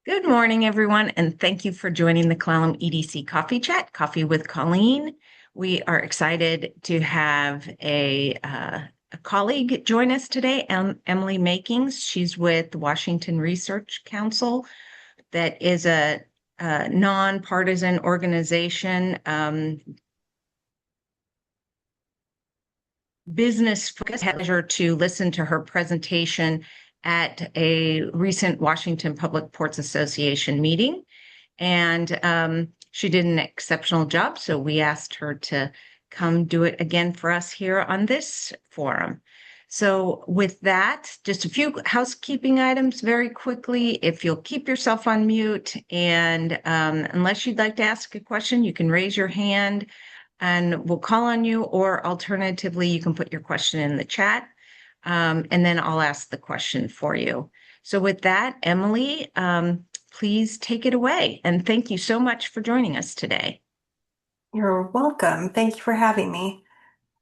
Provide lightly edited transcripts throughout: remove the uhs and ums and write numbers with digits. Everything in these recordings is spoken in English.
Good morning, everyone, and thank you for joining the Clallam EDC Coffee Chat, Coffee with Colleen. We are excited to have a colleague join us today, Emily Makings. She's with the Washington Research Council, that is a nonpartisan organization, business focused. Had the pleasure to listen to her presentation at a recent Washington Public Ports Association meeting. And she did an exceptional job. So we asked her to come do it again for us here on this forum. So with that, just a few housekeeping items very quickly. If you'll keep yourself on mute, and unless you'd like to ask a question, you can raise your hand and we'll call on you, or alternatively, you can put your question in the chat, and then I'll ask the question for you. So with that, Emily, please take it away. And thank you so much for joining us today. You're welcome. Thank you for having me.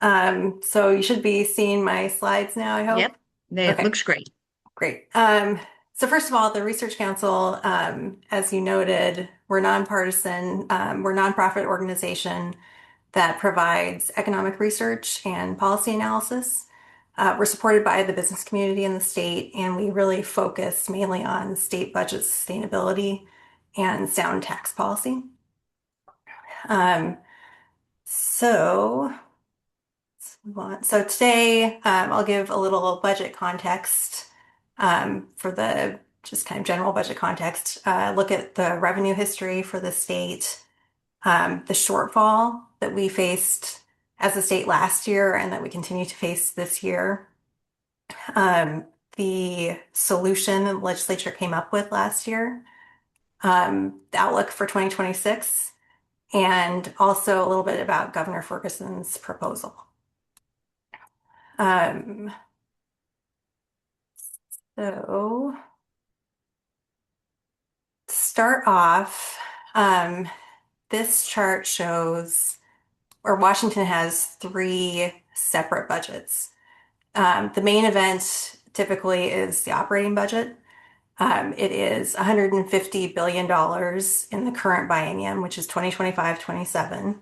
So you should be seeing my slides now, I hope. Yep, it Okay, looks great. great. So first of all, the Research Council, as you noted, we're nonpartisan. We're a nonprofit organization that provides economic research and policy analysis. We're supported by the business community in the state, and we really focus mainly on state budget sustainability and sound tax policy. Um, so let's move on. So today, I'll give a little budget context for the just kind of general budget context. Look at the revenue history for the state, the shortfall that we faced as a state last year and that we continue to face this year, the solution the legislature came up with last year, the outlook for 2026, and also a little bit about Governor Ferguson's proposal. Um, so to start off, this chart shows, or Washington has three separate budgets. The main event typically is the operating budget. It is $150 billion in the current biennium, which is 2025-27.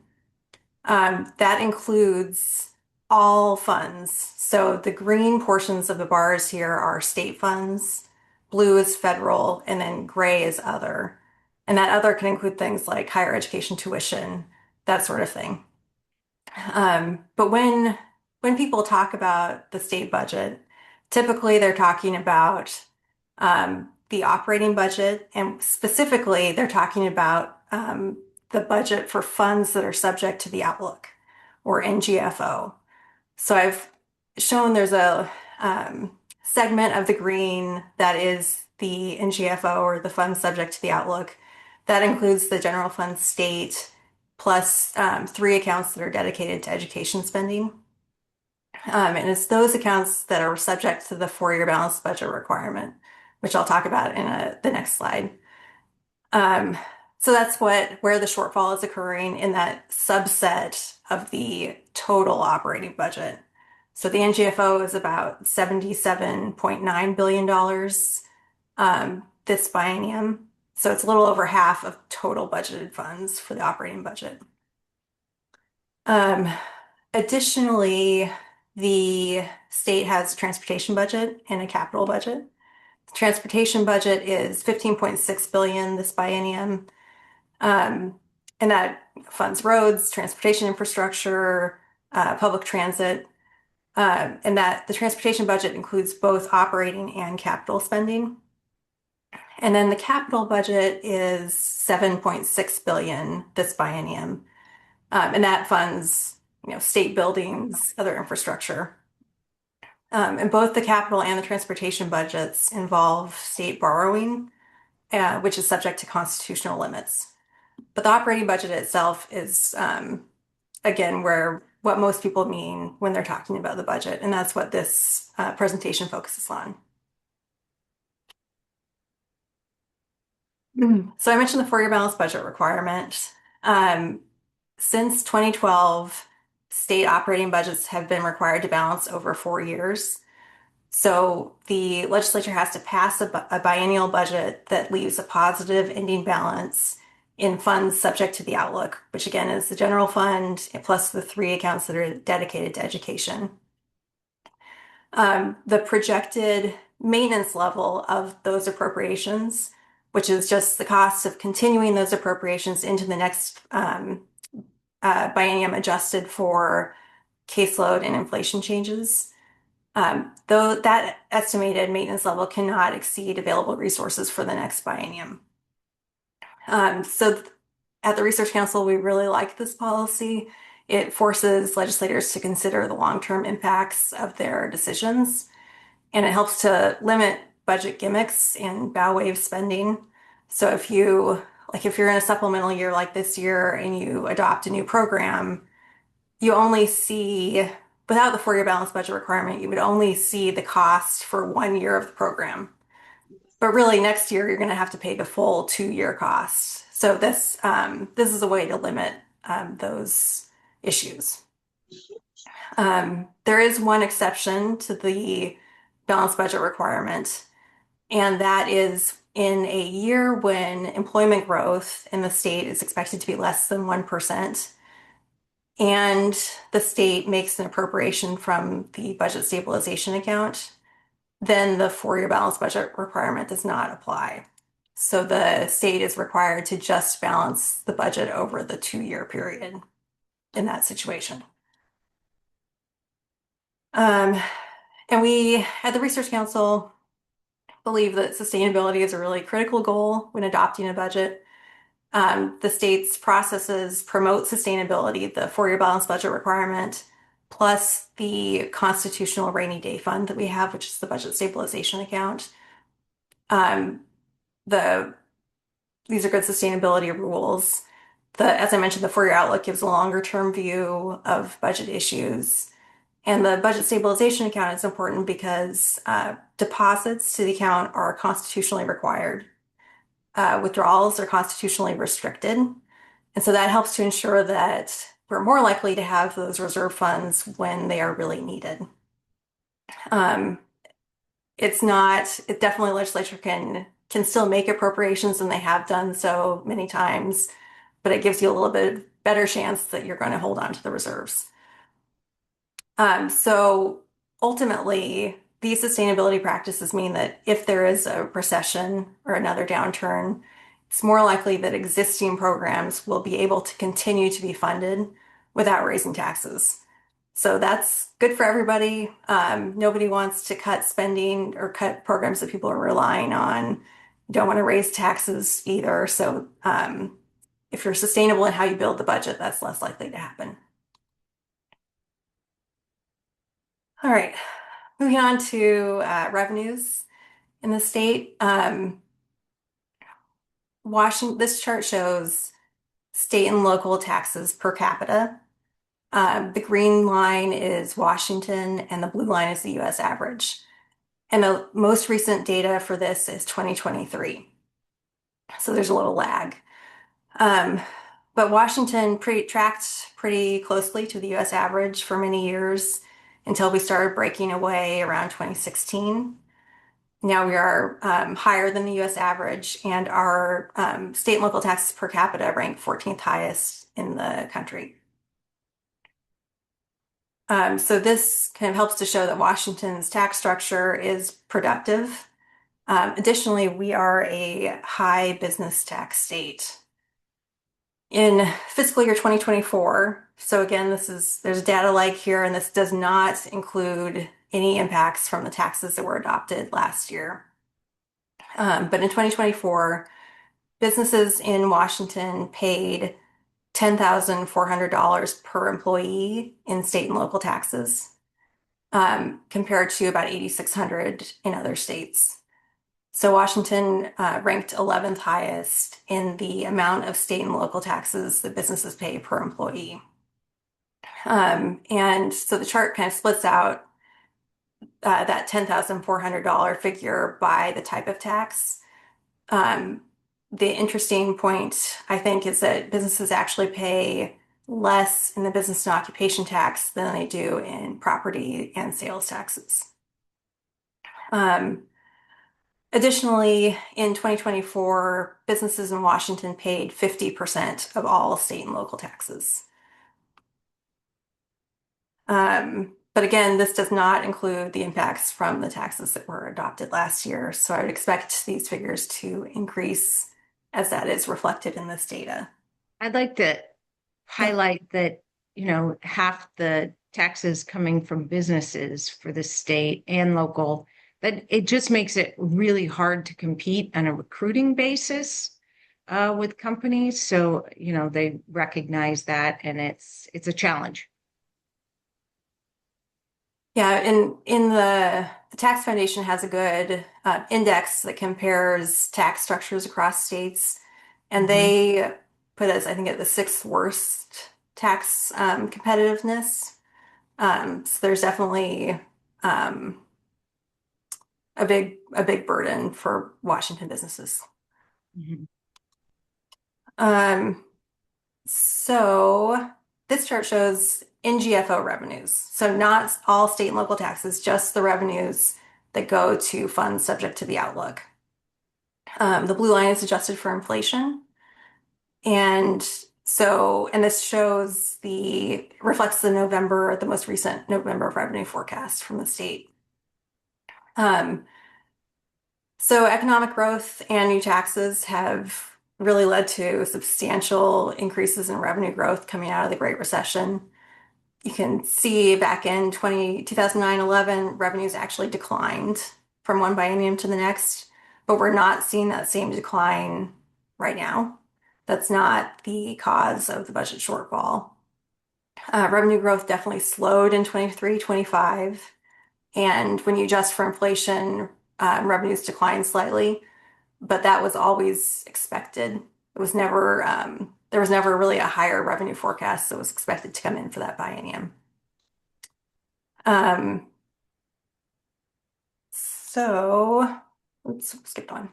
That includes all funds. So the green portions of the bars here are state funds, blue is federal, and then gray is other. And that other can include things like higher education tuition, that sort of thing. But when people talk about the state budget, typically they're talking about the operating budget, and specifically they're talking about the budget for funds that are subject to the outlook or NGFO. So I've shown there's a segment of the green that is the NGFO or the funds subject to the outlook. That includes the general fund state plus three accounts that are dedicated to education spending. And it's those accounts that are subject to the four-year balanced budget requirement, which I'll talk about in the next slide. So that's where the shortfall is occurring in that subset of the total operating budget. So the NGFO is about $77.9 billion this biennium. So it's a little over half of total budgeted funds for the operating budget. Additionally, the state has a transportation budget and a capital budget. The transportation budget is $15.6 billion this biennium, and that funds roads, transportation infrastructure, public transit, and that the transportation budget includes both operating and capital spending. And then the capital budget is $7.6 billion this biennium, and that funds state buildings, other infrastructure. And both the capital and the transportation budgets involve state borrowing, which is subject to constitutional limits. But the operating budget itself is, again, what most people mean when they're talking about the budget, and that's what this presentation focuses on. So I mentioned the four-year balanced budget requirement. Since 2012, state operating budgets have been required to balance over 4 years. So the legislature has to pass a biennial budget that leaves a positive ending balance in funds subject to the outlook, which again is the general fund plus the three accounts that are dedicated to education. The projected maintenance level of those appropriations, which is just the cost of continuing those appropriations into the next biennium adjusted for caseload and inflation changes. Though that estimated maintenance level cannot exceed available resources for the next biennium. So at the Research Council, we really like this policy. It forces legislators to consider the long-term impacts of their decisions, and it helps to limit budget gimmicks and bow wave spending. So if you're in a supplemental year like this year and you adopt a new program, you only see, without the four-year balanced budget requirement, you would only see the cost for 1 year of the program. But really, next year you're going to have to pay the full 2-year cost. So this is a way to limit those issues. There is one exception to the balanced budget requirement, and that is in a year when employment growth in the state is expected to be less than 1%, and the state makes an appropriation from the budget stabilization account, then the four-year balanced budget requirement does not apply. So the state is required to just balance the budget over the 2-year period in that situation. And we at the Research Council believe that sustainability is a really critical goal when adopting a budget. The state's processes promote sustainability, the four-year balanced budget requirement, plus the constitutional rainy day fund that we have, which is the budget stabilization account. These are good sustainability rules. As I mentioned, the four-year outlook gives a longer term view of budget issues. And the budget stabilization account is important because deposits to the account are constitutionally required. Withdrawals are constitutionally restricted. And so that helps to ensure that we're more likely to have those reserve funds when they are really needed. It definitely legislature can still make appropriations, and they have done so many times, but it gives you a little bit better chance that you're going to hold on to the reserves. So ultimately, these sustainability practices mean that if there is a recession or another downturn, it's more likely that existing programs will be able to continue to be funded without raising taxes. So that's good for everybody. Nobody wants to cut spending or cut programs that people are relying on. You don't want to raise taxes either. So if you're sustainable in how you build the budget, that's less likely to happen. All right, moving on to revenues in the state. This chart shows state and local taxes per capita. The green line is Washington and the blue line is the US average. And the most recent data for this is 2023. So there's a little lag. But Washington tracked pretty closely to the US average for many years until we started breaking away around 2016. Now we are higher than the US average, and our state and local taxes per capita rank 14th highest in the country. So this kind of helps to show that Washington's tax structure is productive. Additionally, we are a high business tax state. In fiscal year 2024, so again, there's data like here, and this does not include any impacts from the taxes that were adopted last year. But in 2024, businesses in Washington paid $10,400 per employee in state and local taxes, compared to about $8,600 in other states. So Washington ranked 11th highest in the amount of state and local taxes that businesses pay per employee. And so the chart kind of splits out that $10,400 figure by the type of tax. The interesting point, I think, is that businesses actually pay less in the business and occupation tax than they do in property and sales taxes. Um, Additionally, in 2024, businesses in Washington paid 50% of all state and local taxes. But again, this does not include the impacts from the taxes that were adopted last year. So I would expect these figures to increase as that is reflected in this data. I'd like to Yeah. highlight that, half the taxes coming from businesses for the state and local, that it just makes it really hard to compete on a recruiting basis with companies. So, they recognize that, and it's a challenge. Yeah, and in the Tax Foundation has a good index that compares tax structures across states, and Mhm. they put us, I think, at the sixth worst tax competitiveness. So there's definitely um, a big burden for Washington businesses. Mhm. Um, so this chart shows NGFO revenues. So not all state and local taxes, just the revenues that go to funds subject to the outlook. The blue line is adjusted for inflation. And this shows reflects the most recent November revenue forecast from the state. Um, so economic growth and new taxes have really led to substantial increases in revenue growth coming out of the Great Recession. You can see back in 2009-11, revenues actually declined from one biennium to the next, but we're not seeing that same decline right now. That's not the cause of the budget shortfall. Revenue growth definitely slowed in 23-25, and when you adjust for inflation, revenues declined slightly, but that was always expected. There was never really a higher revenue forecast that was expected to come in for that biennium. Um, so, oops, skipped one.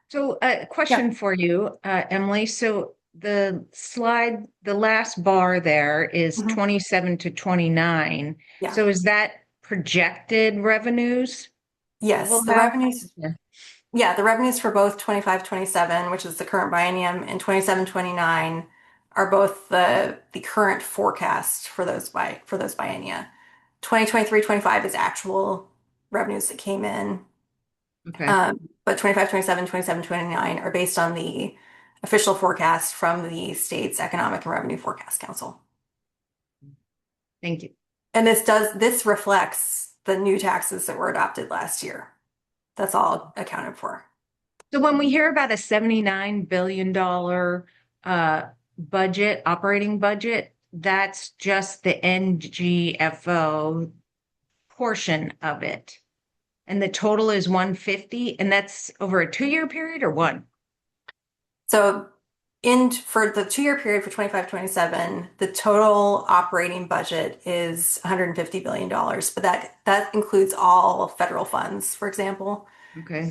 So, a Yeah, question for you, Emily. So, the last bar there is mhm. 27 to 29. Yeah. So, is that projected revenues that Yes, we'll have? Yeah. the revenues for both 25-27, which is the current biennium, and 27-29 are both the current forecast for those biennia. 2023-25 is actual revenues that came in. Okay. But 25-27, 27-29 are based on the official forecast from the state's Economic and Revenue Forecast Council. Thank you. And this reflects the new taxes that were adopted last year. That's all accounted for. So, when we hear about a $79 billion operating budget, that's just the NGFO portion of it. And the total is 150, and that's over a 2-year period or one? So for the 2-year period for 25-27, the total operating budget is $150 billion, but that includes all federal funds, for example. Okay.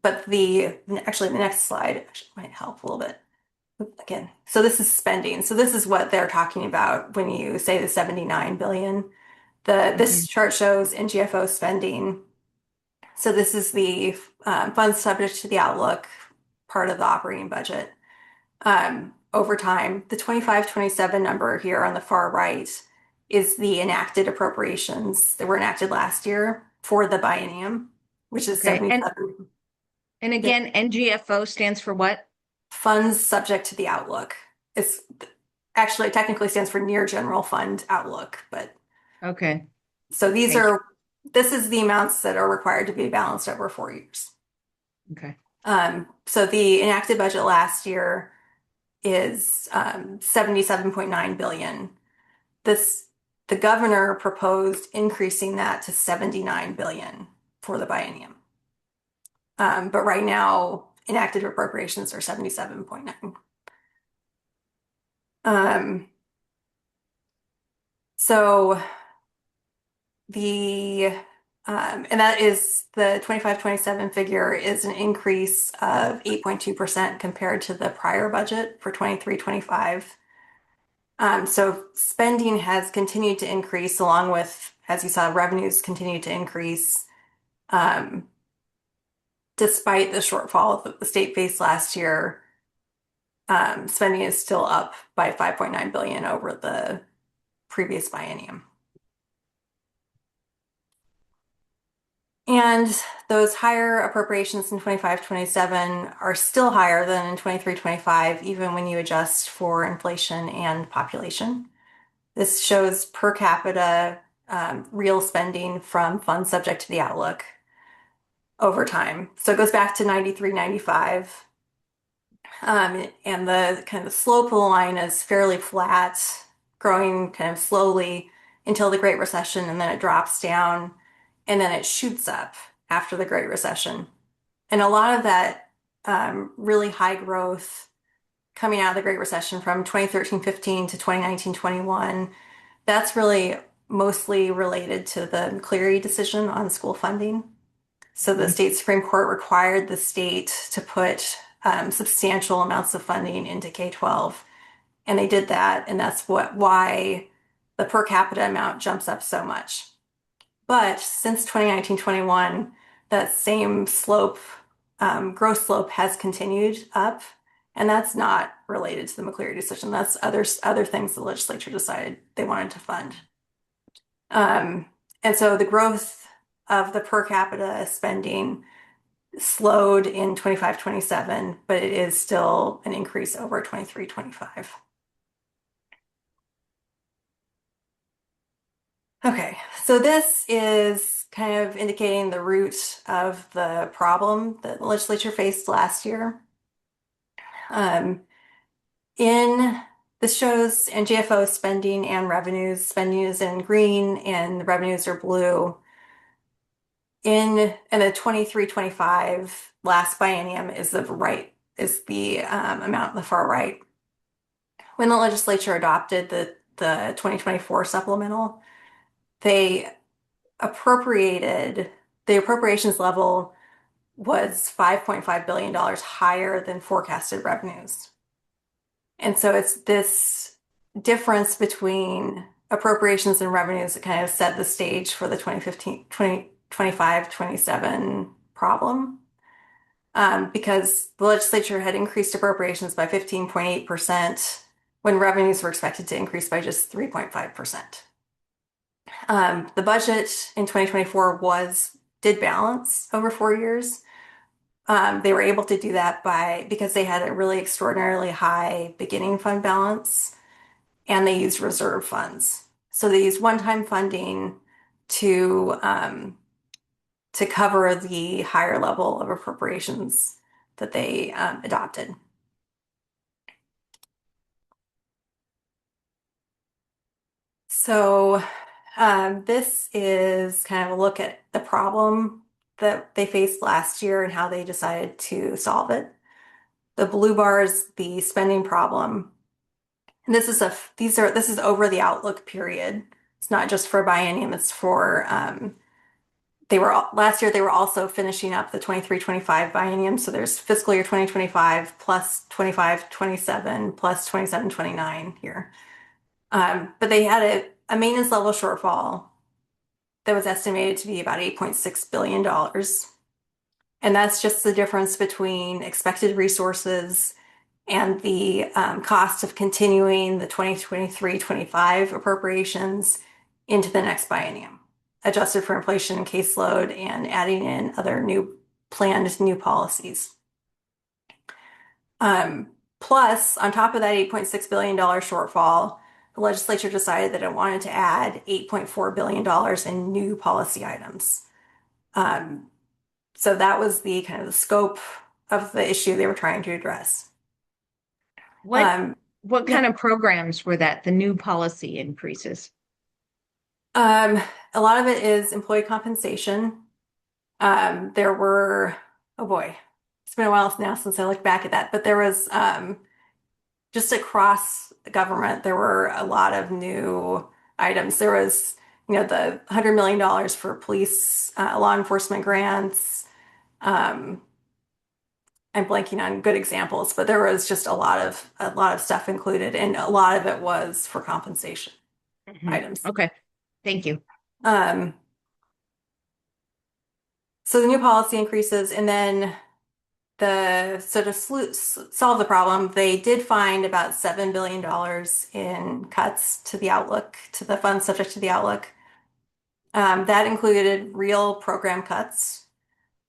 But actually the next slide actually might help a little bit. Again, so this is spending. So this is what they're talking about when you say the 79 billion. This Okay. chart shows NGFO spending. So this is the funds subject to the outlook part of the operating budget. Over time, the 25-27 number here on the far right is the enacted appropriations that were enacted last year for the biennium, which is Okay. And 77. and Yeah. again, NGFO stands for what? Funds subject to the outlook. It's actually technically stands for near general fund outlook, but Okay. so Thank you. this is the amounts that are required to be balanced over 4 years. Okay. So the enacted budget last year is 77.9 billion. This the governor proposed increasing that to 79 billion for the biennium. But right now, enacted appropriations are 77.9. Um, so the and that is the 25-27 figure is an increase of 8.2% compared to the prior budget for 23-25. So spending has continued to increase along with, as you saw, revenues continue to increase. Um, Despite the shortfall that the state faced last year, spending is still up by 5.9 billion over the previous biennium. And those higher appropriations in 25-27 are still higher than in 23-25, even when you adjust for inflation and population. This shows per capita real spending from funds subject to the outlook over time. So it goes back to 93, 95. And the kind of the slope of the line is fairly flat, growing kind of slowly until the Great Recession, and then it drops down, and then it shoots up after the Great Recession. And a lot of that really high growth coming out of the Great Recession from 2013-15 to 2019-21, that's really mostly related to the McCleary decision on school funding. So the state Supreme Court required the state to put substantial amounts of funding into K-12, and they did that, and that's why the per capita amount jumps up so much. But since 2019-21, that same slope, growth slope, has continued up, and that's not related to the McCleary decision. That's other things the legislature decided they wanted to fund. And so the growth of the per capita spending slowed in 25-27, but it is still an increase over 23-25. Okay, so this is kind of indicating the root of the problem that the legislature faced last year. Um, in this shows NGFO spending and revenues. Spending is in green and the revenues are blue. In the 23-25 last biennium is the amount on the far right. When the legislature adopted the 2024 supplemental, they appropriated, the appropriations level was $5.5 billion higher than forecasted revenues. And so it's this difference between appropriations and revenues that kind of set the stage for the 2025-27 problem. Because the legislature had increased appropriations by 15.8% when revenues were expected to increase by just 3.5%. The budget in 2024 did balance over 4 years. They were able to do that because they had a really extraordinarily high beginning fund balance, and they used reserve funds. So they used one-time funding to cover the higher level of appropriations that they adopted. So this is kind of a look at the problem that they faced last year and how they decided to solve it. The blue bar is the spending problem. And this is over the outlook period. It's not just for biennium, it's for last year they were also finishing up the 23-25 biennium. So there's fiscal year 2025 plus 25-27 plus 27-29 here. But they had a maintenance level shortfall that was estimated to be about $8.6 billion. And that's just the difference between expected resources and the cost of continuing the 2023-25 appropriations into the next biennium, adjusted for inflation and caseload and adding in other planned new policies. Plus, on top of that $8.6 billion shortfall, the legislature decided that it wanted to add $8.4 billion in new policy items. So that was the kind of the scope of the issue they were trying to address. What kind Yeah. of programs were that, the new policy increases? A lot of it is employee compensation. There were, oh boy, it's been a while now since I looked back at that, but there was just across government, there were a lot of new items. There was, the $100 million for police law enforcement grants. I'm blanking on good examples, but there was just a lot of stuff included, and a lot of it was for compensation items. Okay, thank you. Um, So the new policy increases, and then solve the problem, they did find about $7 billion in cuts to the outlook, to the funds subject to the outlook. That included real program cuts,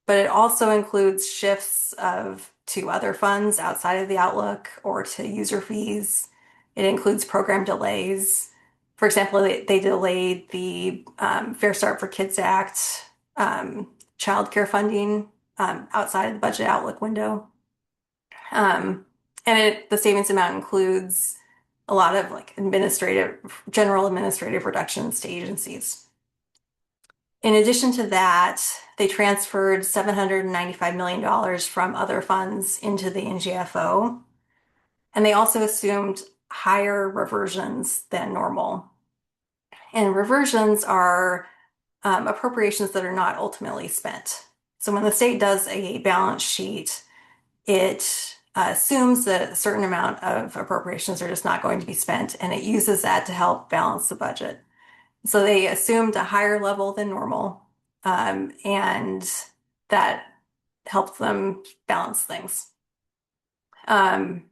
but it also includes shifts to other funds outside of the outlook or to user fees. It includes program delays. For example, they delayed the Fair Start for Kids Act childcare funding outside of the budget outlook window. Um, and the savings amount includes a lot of like general administrative reductions to agencies. In addition to that, they transferred $795 million from other funds into the NGFO, and they also assumed higher reversions than normal. And reversions are appropriations that are not ultimately spent. So when the state does a balance sheet, it assumes that a certain amount of appropriations are just not going to be spent, and it uses that to help balance the budget. So they assumed a higher level than normal, and that helped them balance things. Um,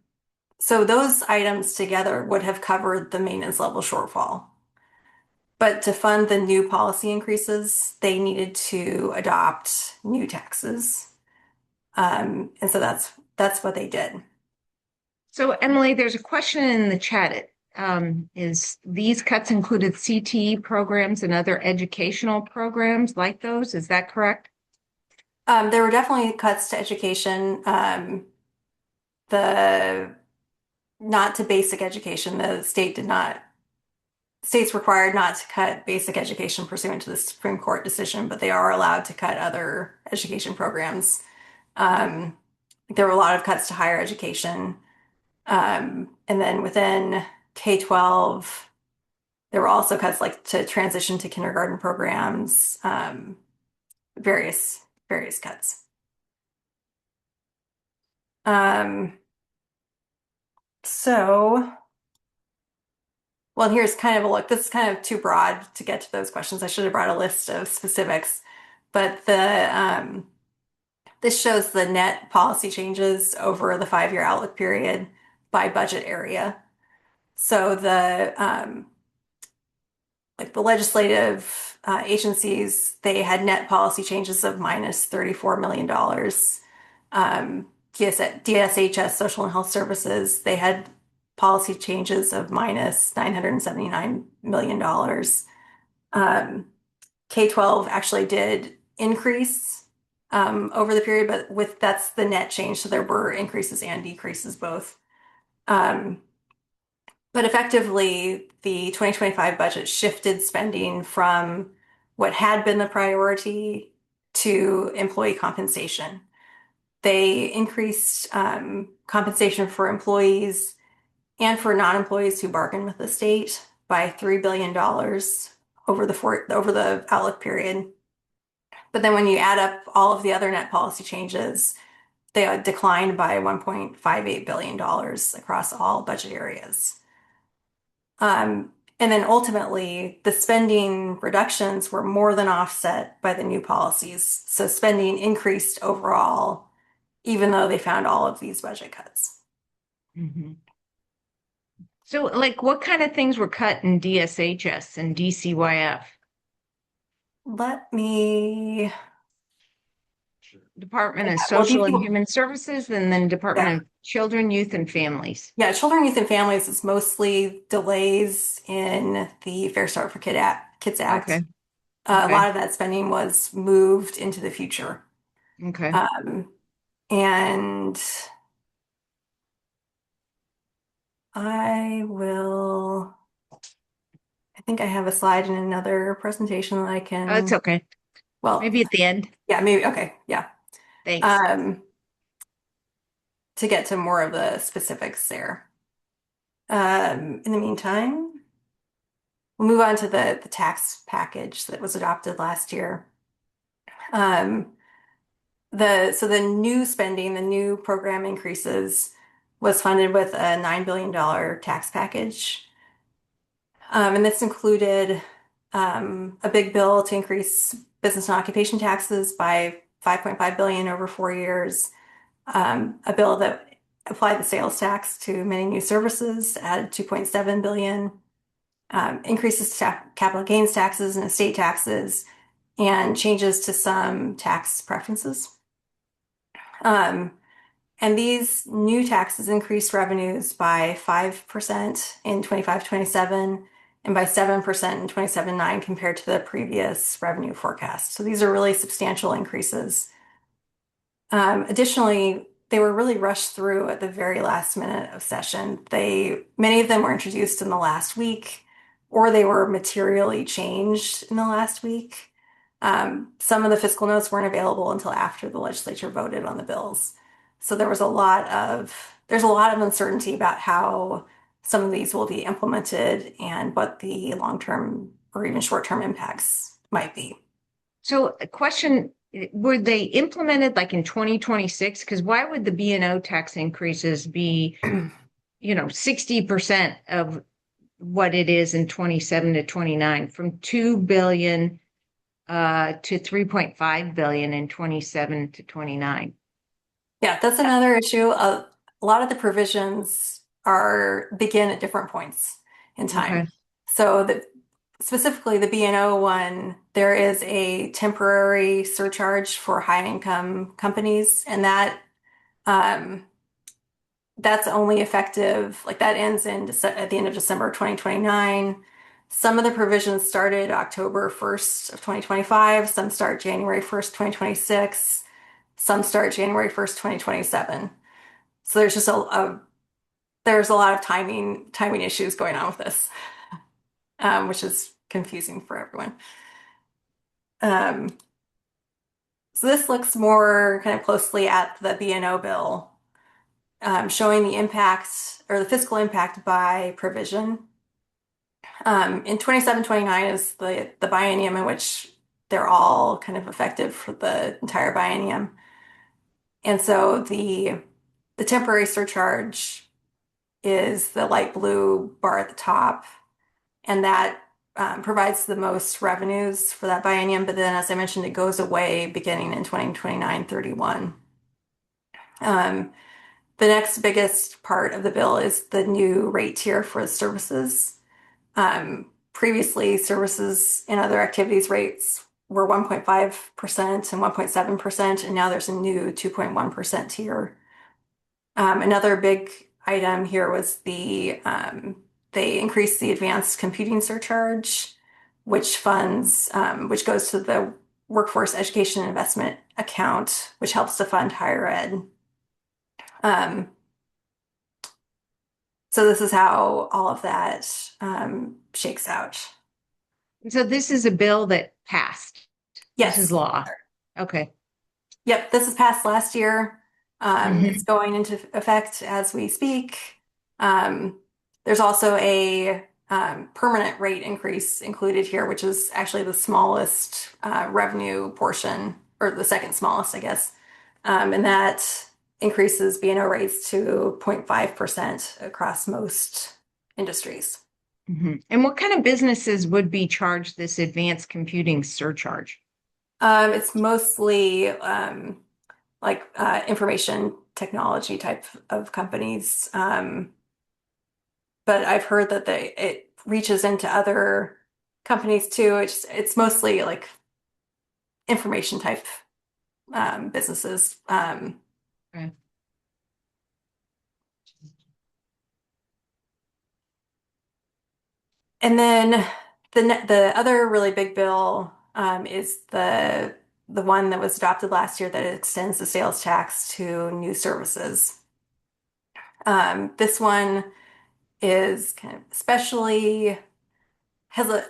so those items together would have covered the maintenance level shortfall. But to fund the new policy increases, they needed to adopt new taxes. And so that's what they did. So, Emily, there's a question in the chat. Is these cuts included CTE programs and other educational programs like those? Is that correct? There were definitely cuts to education. The Not to basic education. The state did not. States required not to cut basic education pursuant to the Supreme Court decision, but they are allowed to cut other education programs. Um, there were a lot of cuts to higher education. And then within K-12, there were also cuts like to transition to kindergarten programs, various cuts. Um, so, well, here's kind of a look. This is kind of too broad to get to those questions. I should have brought a list of specifics, but this shows the net policy changes over the 5-year outlook period by budget area. So like the legislative agencies, they had net policy changes of minus $34 million. DSHS, Social and Health Services, they had policy changes of minus $979 million. K-12 actually did increase over the period, but that's the net change. So there were increases and decreases both. Um, but effectively, the 2025 budget shifted spending from what had been the priority to employee compensation. They increased compensation for employees and for non-employees who bargain with the state by $3 billion over the outlook period. But then when you add up all of the other net policy changes, they declined by $1.58 billion across all budget areas. And then ultimately, the spending reductions were more than offset by the new policies. So spending increased overall, even though they found all of these budget cuts. Mm-hmm. So, like, what kind of things were cut in DSHS and DCYF? Let me, Department of well, Social and Human Services, and then Department yeah, of Children, Youth, and Families. yeah, Children, Youth, and Families is mostly delays in the Fair Start for Kids Act. Okay. A Okay. lot of that spending was moved into the future. Okay. Um, and I will, I think I have a slide in another presentation that I Oh, it's can, okay. well, Maybe at the end. yeah, maybe, okay, yeah. Thanks. Um, to get to more of the specifics there. In the meantime, we'll move on to the tax package that was adopted last year. Um, so the new spending, the new program increases was funded with a $9 billion tax package. And this included a big bill to increase business and occupation taxes by 5.5 billion over 4 years. A bill that applied the sales tax to many new services, added 2.7 billion, increases to capital gains taxes and estate taxes, and changes to some tax preferences. Um, and these new taxes increased revenues by 5% in 25-27 and by 7% in 27-9 compared to the previous revenue forecast. So these are really substantial increases. Additionally, they were really rushed through at the very last minute of session. Many of them were introduced in the last week, or they were materially changed in the last week. Some of the fiscal notes weren't available until after the legislature voted on the bills. So there's a lot of uncertainty about how some of these will be implemented and what the long-term or even short-term impacts might be. So a question, were they implemented like in 2026? Because why would the B&O tax increases be, 60% of what it is in 27 to 29, from 2 billion to 3.5 billion in 27 to 29? Yeah, that's another issue. A lot of the provisions begin at different points in time. Okay. So specifically the B&O one, there is a temporary surcharge for high income companies, and that's only effective, like that ends at the end of December 2029. Some of the provisions started October 1st of 2025, some start January 1st, 2026, some start January 1st, 2027. So there's a lot of timing issues going on with this, which is confusing for everyone. So this looks more kind of closely at the B&O bill, showing the impact or the fiscal impact by provision. In 27-29 is the biennium in which they're all kind of effective for the entire biennium. And so the temporary surcharge is the light blue bar at the top, and that provides the most revenues for that biennium. But then, as I mentioned, it goes away beginning in 2029-31. The next biggest part of the bill is the new rate tier for services. Previously, services and other activities rates were 1.5% and 1.7%, and now there's a new 2.1% tier. Another big item here was they increased the advanced computing surcharge, which goes to the Workforce Education Investment account, which helps to fund higher ed. So this is how all of that shakes out. So this is a bill that passed. Yes. This is law. Okay. Yep, this was passed last year. It's going into effect as we speak. There's also a permanent rate increase included here, which is actually the smallest revenue portion, or the second smallest, I guess. And that increases B&O rates to 0.5% across most industries. And what kind of businesses would be charged this advanced computing surcharge? It's mostly like information technology type of companies. But I've heard that it reaches into other companies too. It's mostly like information type businesses. Okay. And then the other really big bill is the one that was adopted last year that extends the sales tax to new services. This one is kind of has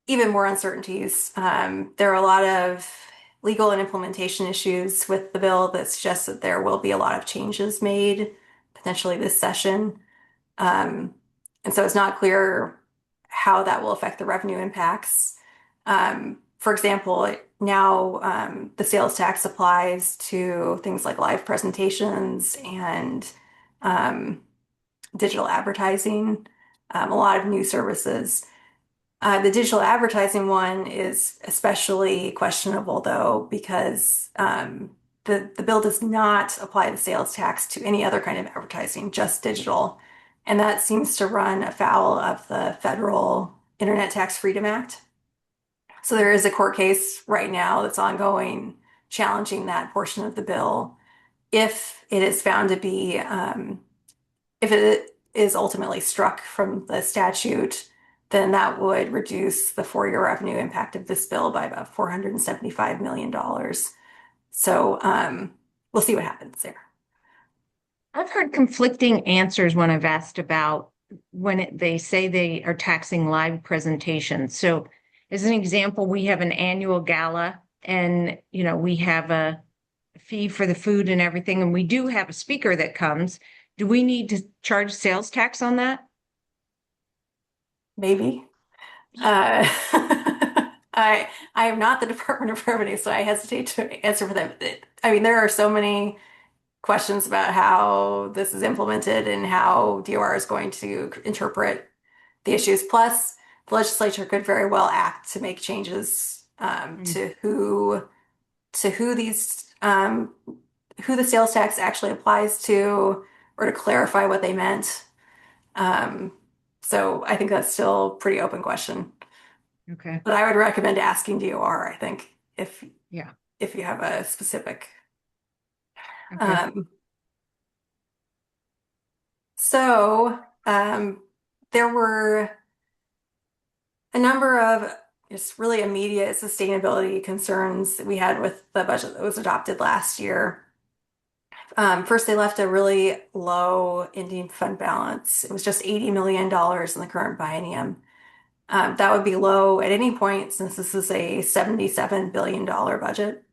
even more uncertainties. There are a lot of legal and implementation issues with the bill that suggest that there will be a lot of changes made potentially this session. And so it's not clear how that will affect the revenue impacts. For example, now the sales tax applies to things like live presentations and digital advertising, a lot of new services. The digital advertising one is especially questionable, though, because the bill does not apply the sales tax to any other kind of advertising, just digital. And that seems to run afoul of the federal Internet Tax Freedom Act. So there is a court case right now that's ongoing challenging that portion of the bill. If it is found to be, if it is ultimately struck from the statute, then that would reduce the 4-year revenue impact of this bill by about $475 million. So we'll see what happens there. I've heard conflicting answers when I've asked about they say they are taxing live presentations. So, as an example, we have an annual gala and, we have a fee for the food and everything, and we do have a speaker that comes. Do we need to charge sales tax on that? Maybe. I am not the Department of Revenue, so I hesitate to answer for them. I mean, there are so many questions about how this is implemented and how DOR is going to interpret the issues. Plus, the legislature could very well act to make changes Mm. to who the sales tax actually applies to, or to clarify what they meant. Um, so I think that's still a pretty open question. Okay. But I would recommend asking DOR, I think, Yeah. if you have a specific. Okay. Um, so there were a number of just really immediate sustainability concerns that we had with the budget that was adopted last year. First, they left a really low ending fund balance. It was just $80 million in the current biennium. That would be low at any point since this is a $77 billion budget.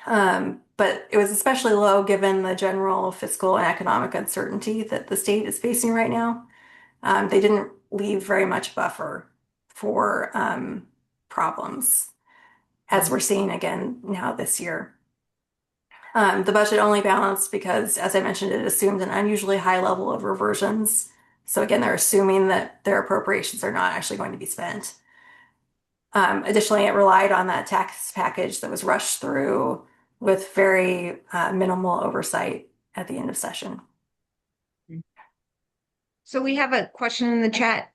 But it was especially low given the general fiscal and economic uncertainty that the state is facing right now. They didn't leave very much buffer for problems, as Mhm. we're seeing again now this year. The budget only balanced because, as I mentioned, it assumed an unusually high level of reversions. So again, they're assuming that their appropriations are not actually going to be spent. Additionally, it relied on that tax package that was rushed through with very minimal oversight at the end of session. So we have a question in the chat.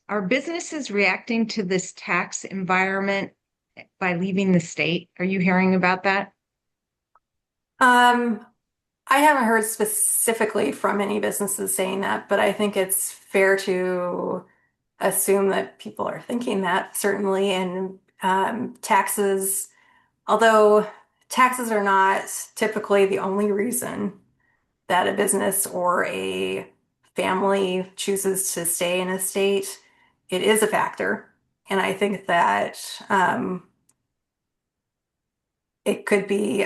Are businesses reacting to this tax environment by leaving the state? Are you hearing about that? Um, I haven't heard specifically from any businesses saying that, but I think it's fair to assume that people are thinking that, certainly. And although taxes are not typically the only reason that a business or a family chooses to stay in a state, it is a factor. And I think that it could be,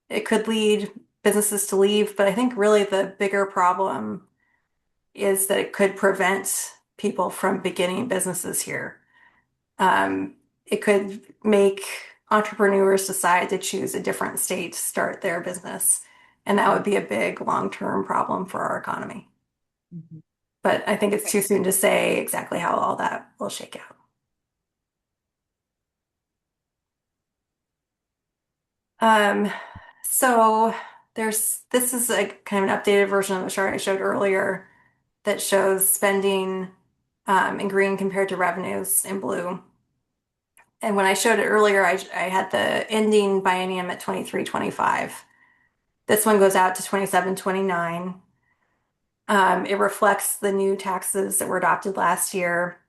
it could lead businesses to leave. But I think really the bigger problem is that it could prevent people from beginning businesses here. It could make entrepreneurs decide to choose a different state to start their business. And that would be a big long-term problem for our economy. Mhm. But I think it's Okay. too soon to say exactly how all that will shake out. Um, so this is a kind of an updated version of the chart I showed earlier that shows spending in green compared to revenues in blue. And when I showed it earlier, I had the ending biennium at 23-25. This one goes out to 27-29. It reflects the new taxes that were adopted last year.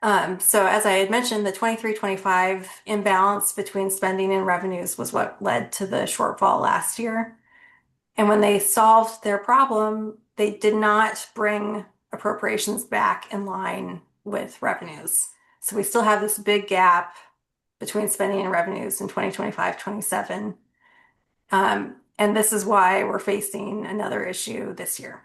So as I had mentioned, the 23-25 imbalance between spending and revenues was what led to the shortfall last year. And when they solved their problem, they did not bring appropriations back in line with revenues. So we still have this big gap between spending and revenues in 2025-27. And this is why we're facing another issue this year.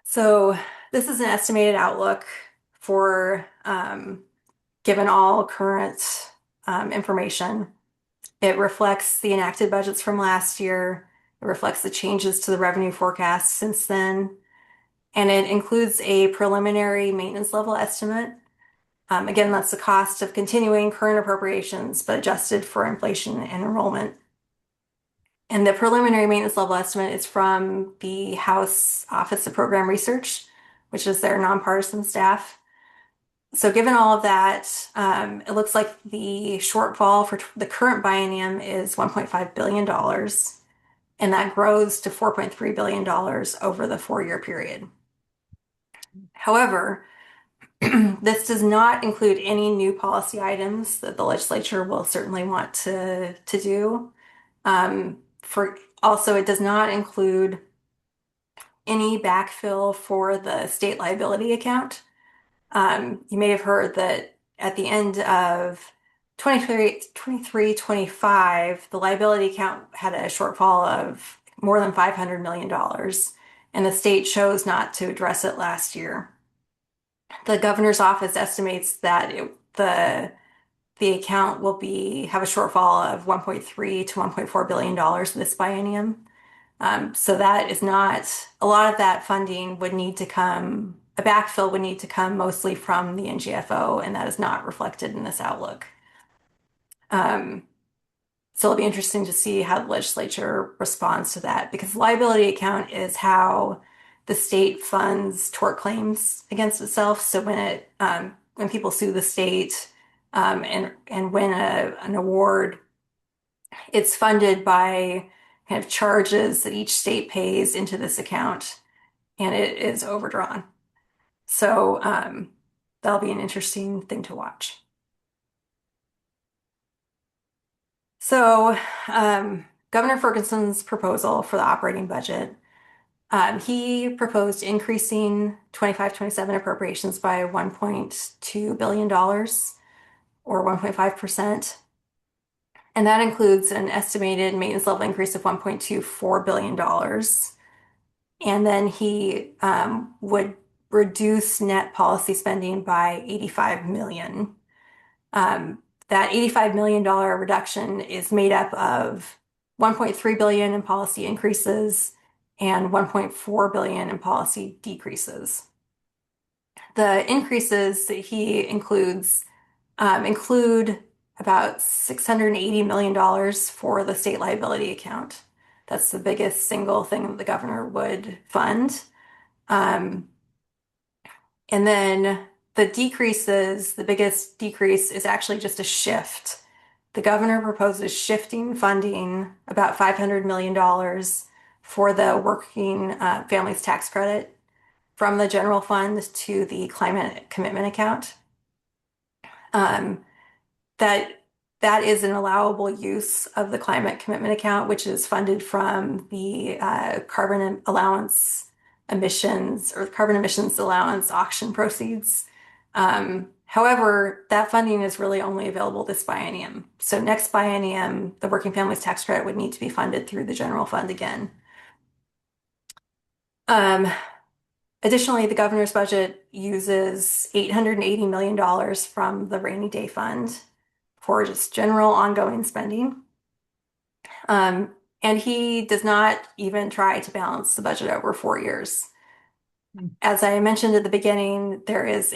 So this is an estimated outlook for given all current information. It reflects the enacted budgets from last year It reflects the changes to the revenue forecast since then, and it includes a preliminary maintenance level estimate. Again, that's the cost of continuing current appropriations, but adjusted for inflation and enrollment. And the preliminary maintenance level estimate is from the House Office of Program Research, which is their nonpartisan staff. So given all of that, it looks like the shortfall for the current biennium is $1.5 billion, and that grows to $4.3 billion over the 4-year period. However, this does not include any new policy items that the legislature will certainly want to do. Also, it does not include any backfill for the state liability account. You may have heard that at the end of 23-25, the liability account had a shortfall of more than $500 million, and the state chose not to address it last year. The governor's office estimates that the account will have a shortfall of $1.3 to $1.4 billion this biennium. So that is not, a lot of that funding would need to come, a backfill would need to come mostly from the NGFO, and that is not reflected in this outlook. So it'll be interesting to see how the legislature responds to that, because the liability account is how the state funds tort claims against itself. So when people sue the state and win an award, it's funded by kind of charges that each state pays into this account, and it is overdrawn. So that'll be an interesting thing to watch. So Governor Ferguson's proposal for the operating budget, he proposed increasing 25-27 appropriations by $1.2 billion, or 1.5%. And that includes an estimated maintenance level increase of $1.24 billion. And then he would reduce net policy spending by $85 million. That $85 million reduction is made up of $1.3 billion in policy increases and $1.4 billion in policy decreases. The increases that he includes include about $680 million for the state liability account. That's the biggest single thing that the governor would fund. And then the decreases, the biggest decrease is actually just a shift. The governor proposes shifting funding about $500 million for the working families tax credit from the general fund to the climate commitment account. That is an allowable use of the climate commitment account, which is funded from the carbon emissions allowance auction proceeds. However, that funding is really only available this biennium. So next biennium, the working families tax credit would need to be funded through the general fund again. Additionally, the governor's budget uses $880 million from the rainy day fund for just general ongoing spending. And he does not even try to balance the budget over 4 years. As I mentioned at the beginning, there is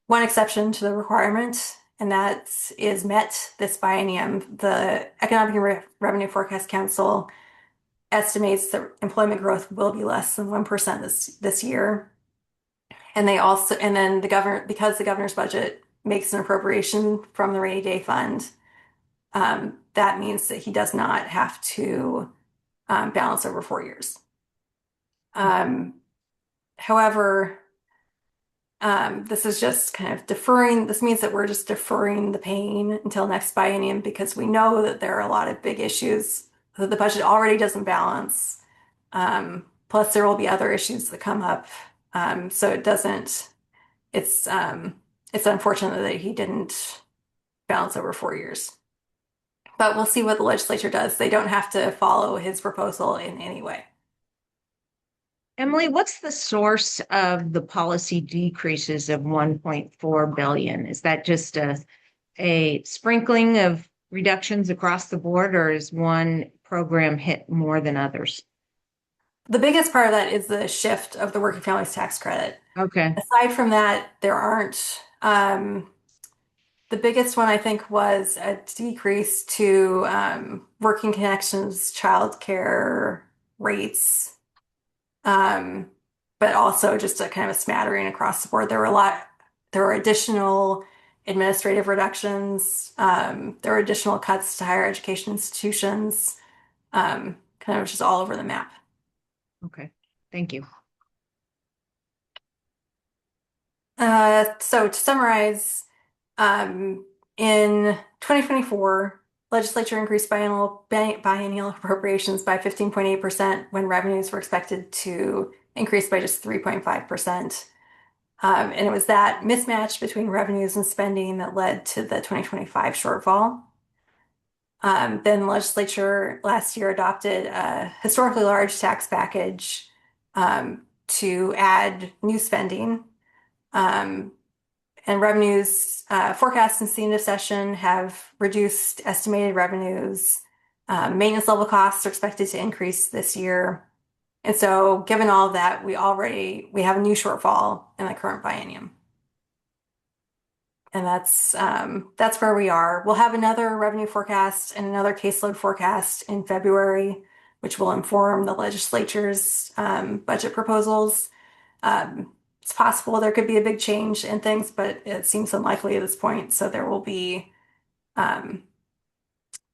one exception to the requirement, and that is met this biennium. The Economic Revenue Forecast Council estimates that employment growth will be less than 1% this year. And then because the governor's budget makes an appropriation from the rainy day fund, that means that he does not have to balance over 4 years. However, this is just kind of deferring. This means that we're just deferring the pain until next biennium, because we know that there are a lot of big issues that the budget already doesn't balance. Plus, there will be other issues that come up. So it's unfortunate that he didn't balance over 4 years. But we'll see what the legislature does. They don't have to follow his proposal in any way. Emily, what's the source of the policy decreases of $1.4 billion? Is that just a sprinkling of reductions across the board, or is one program hit more than others? The biggest part of that is the shift of the working families tax credit. Okay. Aside from that, there aren't. The biggest one I think was a decrease to working connections childcare rates, um, but also just a kind of a smattering across the board. There were additional administrative reductions. There were additional cuts to higher education institutions, kind of just all over the map. Okay. Thank you. So to summarize, in 2024, legislature increased biennial appropriations by 15.8% when revenues were expected to increase by just 3.5%. And it was that mismatch between revenues and spending that led to the 2025 shortfall. Then the legislature last year adopted a historically large tax package to add new spending. Um, and revenues forecasts since the end of session have reduced estimated revenues. Maintenance level costs are expected to increase this year. And so given all of that, we have a new shortfall in the current biennium. And that's where we are. We'll have another revenue forecast and another caseload forecast in February, which will inform the legislature's budget proposals. It's possible there could be a big change in things, but it seems unlikely at this point. So there will be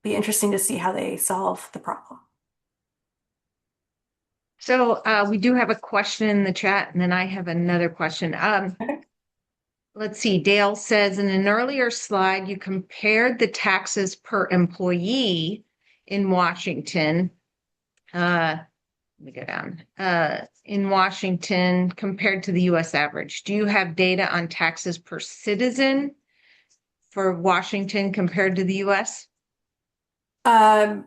interesting to see how they solve the problem. So we do have a question in the chat, and then I have another question. Okay. Let's see. Dale says in an earlier slide, you compared the taxes per employee in Washington. Let me go down. In Washington compared to the US average. Do you have data on taxes per citizen for Washington compared to the US? Um,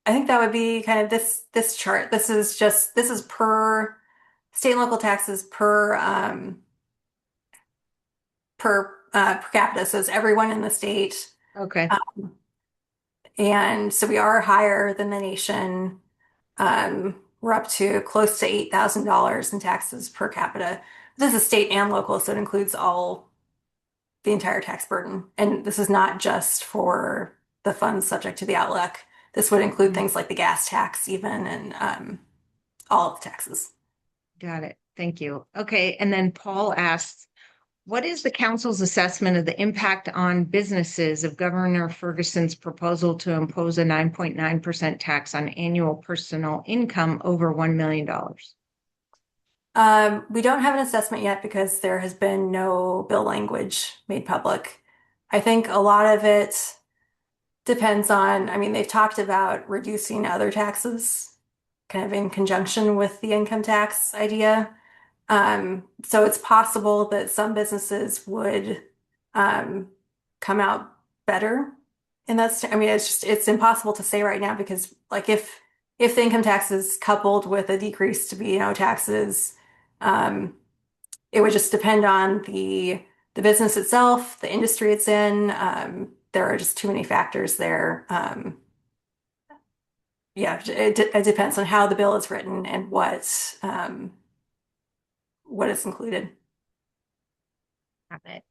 I think that would be kind of this chart. This is per state and local taxes per capita. So it's everyone in the state. Okay. And so we are higher than the nation. We're up to close to $8,000 in taxes per capita. This is state and local, so it includes the entire tax burden. And this is not just for the funds subject to the outlook. This would include things like the gas tax even and all of the taxes. Got it. Thank you. Okay. And then Paul asks, what is the council's assessment of the impact on businesses of Governor Ferguson's proposal to impose a 9.9% tax on annual personal income over $1 million? We don't have an assessment yet because there has been no bill language made public. I think a lot of it depends on, I mean, they've talked about reducing other taxes kind of in conjunction with the income tax idea. So it's possible that some businesses would come out better in that. I mean, it's impossible to say right now because like if the income tax is coupled with a decrease to B&O taxes, it would just depend on the business itself, the industry it's in. There are just too many factors there. Yeah, it depends on how the bill is written and what is included. Got it.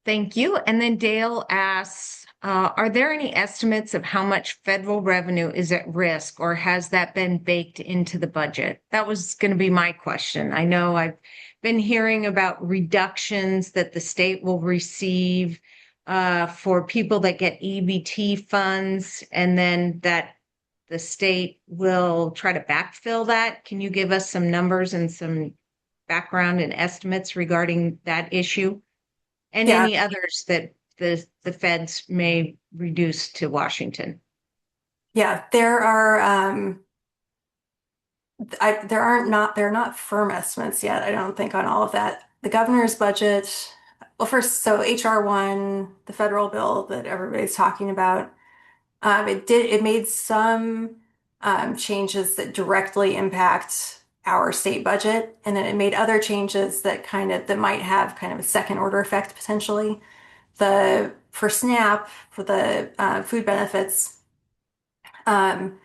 Thank you. And then Dale asks, are there any estimates of how much federal revenue is at risk, or has that been baked into the budget? That was going to be my question. I know I've been hearing about reductions that the state will receive for people that get EBT funds, and then that the state will try to backfill that. Can you give us some numbers and some background and estimates regarding that issue? And Yeah, any others that the feds may reduce to Washington? yeah, there are not firm estimates yet, I don't think, on all of that. The governor's budget, well, first, so HR1, the federal bill that everybody's talking about, it made some changes that directly impact our state budget, and then it made other changes that might have kind of a second order effect potentially. the for SNAP for the food benefits, um,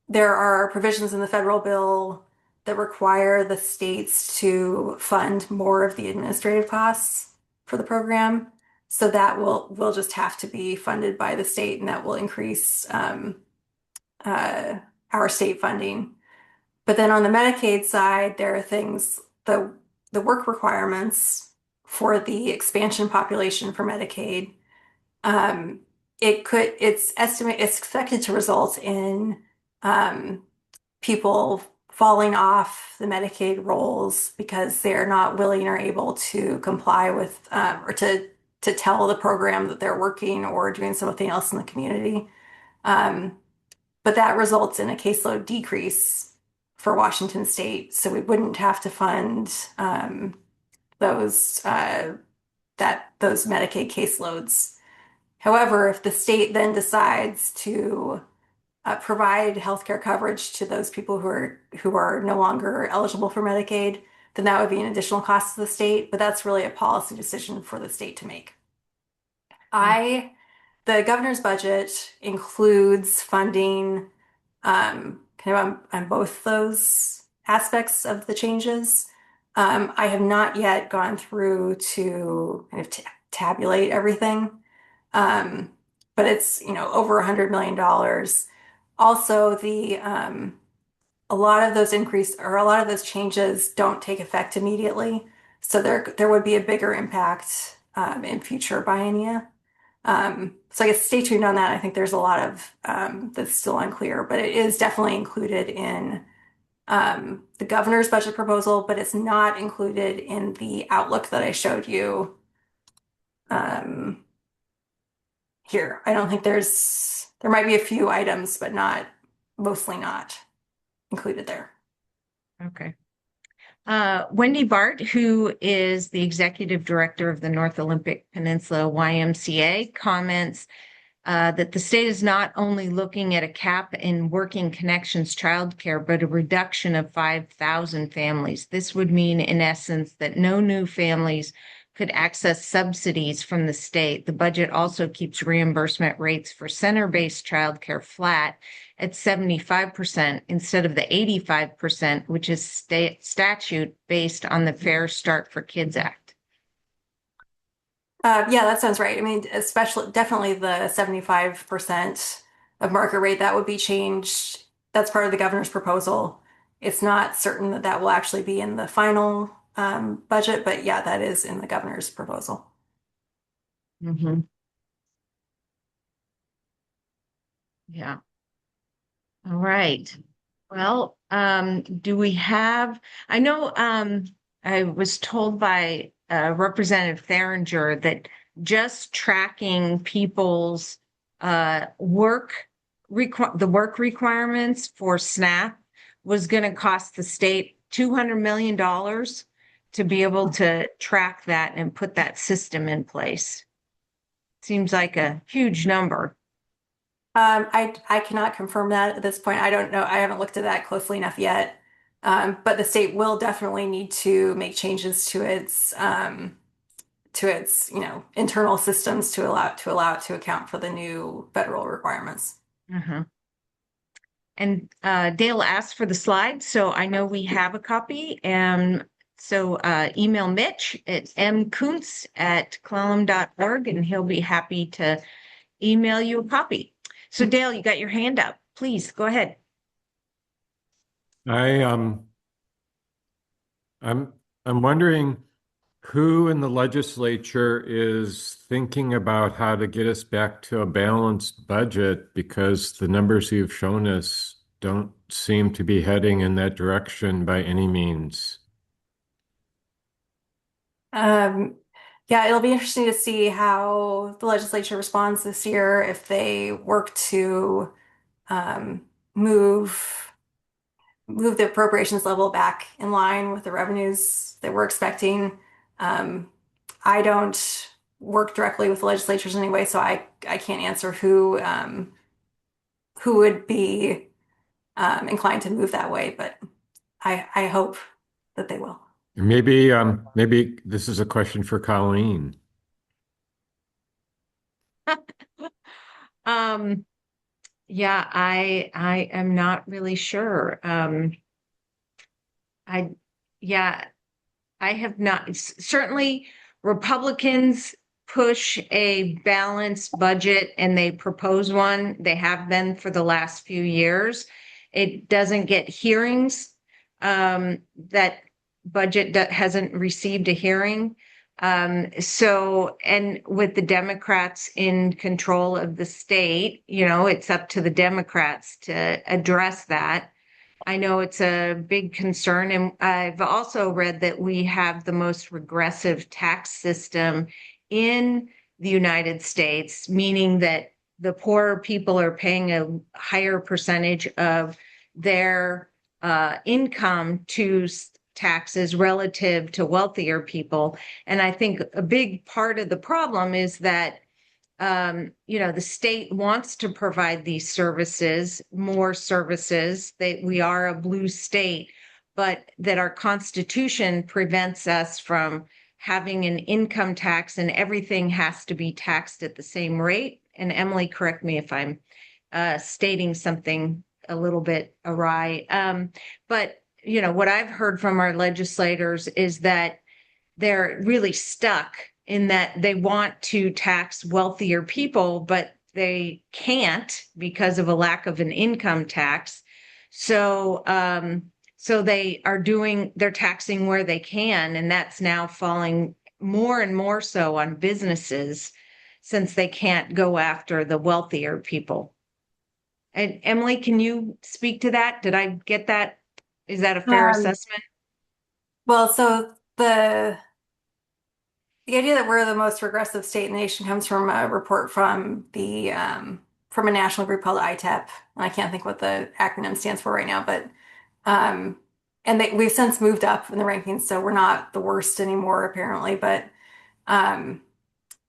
there are provisions in the federal bill that require the states to fund more of the administrative costs for the program. So that will just have to be funded by the state, and that will increase uh, our state funding. But then on the Medicaid side, there are things, the work requirements for the expansion population for Medicaid. Um, it's expected to result in um, people falling off the Medicaid rolls because they're not willing or able to comply with or to tell the program that they're working or doing something else in the community. Um, but that results in a caseload decrease for Washington State, so we wouldn't have to fund those those Medicaid caseloads. However, if the state then decides to provide healthcare coverage to those people who are no longer eligible for Medicaid, then that would be an additional cost to the state, but that's really a policy decision for the state to make. I, the governor's budget includes funding kind of on both those aspects of the changes. I have not yet gone through to kind of tabulate everything. Um, but it's, over $100 million. Also, a lot of those a lot of those changes don't take effect immediately. So there would be a bigger impact in future biennia. So I guess stay tuned on that. I think there's a lot of that's still unclear, but it is definitely included in the governor's budget proposal, but it's not included in the outlook that I showed you um, here. I don't think there might be a few items, but mostly not included there. Okay. Wendy Bart, who is the executive director of the North Olympic Peninsula YMCA, comments that the state is not only looking at a cap in working connections childcare, but a reduction of 5,000 families. This would mean, in essence, that no new families could access subsidies from the state. The budget also keeps reimbursement rates for center-based childcare flat at 75% instead of the 85%, which is state statute based on the Fair Start for Kids Act. Yeah, that sounds right. I mean, especially definitely the 75% of market rate that would be changed. That's part of the governor's proposal. It's not certain that that will actually be in the final budget, but yeah, that is in the governor's proposal. Mm-hmm. Yeah. All right. Well, do we have, I know I was told by Representative Theringer that just tracking people's the work requirements for SNAP was going to cost the state $200 million to be able to track that and put that system in place. Seems like a huge number. I cannot confirm that at this point. I don't know. I haven't looked at that closely enough yet. But the state will definitely need to make changes to its, internal systems to allow it to account for the new federal requirements. Uh-huh. And Dale asked for the slides, so I know we have a copy. And so email Mitch at mkuntz@clallam.org, and he'll be happy to email you a copy. So Dale, you got your hand up. Please go ahead. I I'm wondering who in the legislature is thinking about how to get us back to a balanced budget, because the numbers you've shown us don't seem to be heading in that direction by any means. Um, yeah, it'll be interesting to see how the legislature responds this year if they work to um, move move the appropriations level back in line with the revenues that we're expecting. Um, I don't work directly with the legislatures anyway, so I can't answer who would be inclined to move that way, but I hope that they will. Maybe this is a question for Colleen. Yeah, I am not really sure. I yeah, I have not. Certainly, Republicans push a balanced budget and they propose one. They have been for the last few years. It doesn't get hearings. That budget hasn't received a hearing. And with the Democrats in control of the state, it's up to the Democrats to address that. I know it's a big concern, and I've also read that we have the most regressive tax system in the United States, meaning that the poorer people are paying a higher percentage of their income to taxes relative to wealthier people. And I think a big part of the problem is that the state wants to provide these services, more services, that we are a blue state, but that our Constitution prevents us from having an income tax and everything has to be taxed at the same rate. And Emily, correct me if I'm stating something a little bit awry. But what I've heard from our legislators is that they're really stuck in that they want to tax wealthier people, but they can't because of a lack of an income tax. So they're taxing where they can, and that's now falling more and more so on businesses since they can't go after the wealthier people. And Emily, can you speak to that? Did I get that? Is that a fair assessment? Well, so the idea that we're the most regressive state in the nation comes from a report from a national group called ITEP, and I can't think what the acronym stands for right now, but we've since moved up in the rankings, so we're not the worst anymore apparently, but um,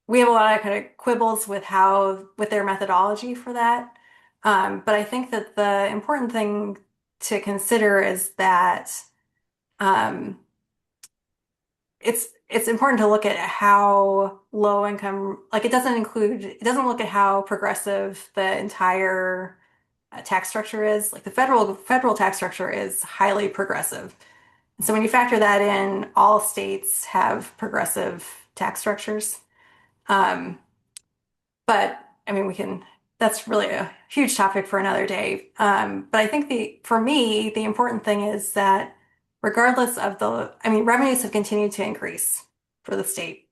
we have a lot of kind of quibbles with their methodology for that. But I think that the important thing to consider is that um, it's important to look at how low income, like it doesn't look at how progressive the entire tax structure is. Like the federal tax structure is highly progressive. So when you factor that in, all states have progressive tax structures. Um, but I mean, that's really a huge topic for another day. But I think for me, the important thing is that regardless of revenues have continued to increase for the state.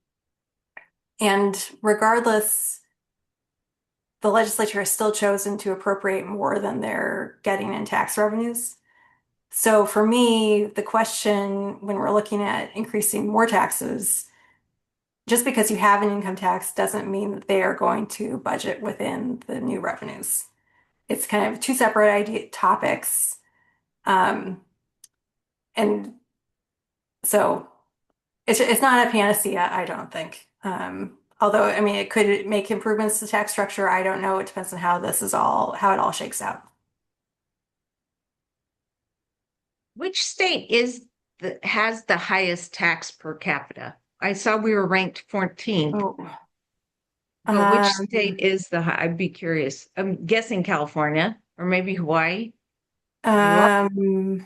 And regardless, the legislature has still chosen to appropriate more than they're getting in tax revenues. So for me, the question when we're looking at increasing more taxes, just because you have an income tax doesn't mean that they are going to budget within the new revenues. It's kind of two separate topics. And so it's not a panacea, I don't think. Although, I mean, it could make improvements to tax structure. I don't know. It depends on how how it all shakes out. Which state has the highest tax per capita? I saw we were ranked 14th, Oh, but which state is the high? I'd be curious. I'm guessing California or maybe Hawaii. New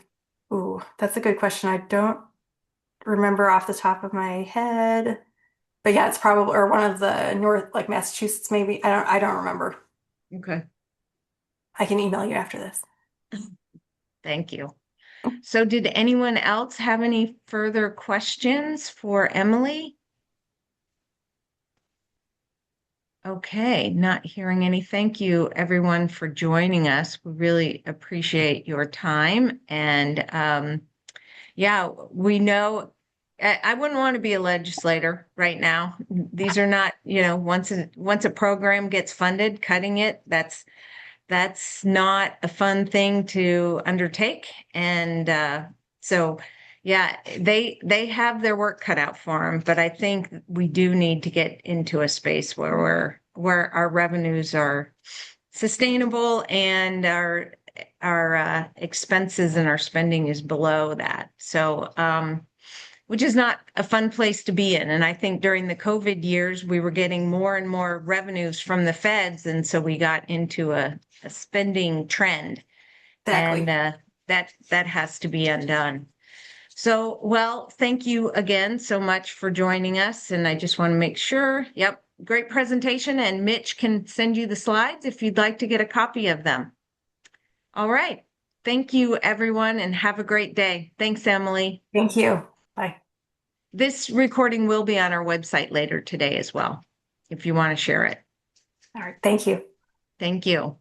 York. that's a good question. I don't remember off the top of my head. But yeah, it's probably or one of the north, like Massachusetts, maybe. I don't remember. Okay, I can email you after this. thank you. So did anyone else have any further questions for Emily? Okay, not hearing any. Thank you, everyone, for joining us. We really appreciate your time. And yeah, we know I wouldn't want to be a legislator right now. These are not, once a program gets funded, cutting it, that's not a fun thing to undertake. And so yeah, they have their work cut out for them, but I think we do need to get into a space where our revenues are sustainable and our expenses and our spending is below that. So which is not a fun place to be in. And I think during the COVID years, we were getting more and more revenues from the feds. And so we got into a spending trend. Exactly. And that has to be undone. So, well, thank you again so much for joining us. And I just want to make sure, yep, great presentation. And Mitch can send you the slides if you'd like to get a copy of them. All right. Thank you, everyone, and have a great day. Thanks, Emily. Thank you. Bye. This recording will be on our website later today as well, if you want to share it. All right. Thank you. Thank you.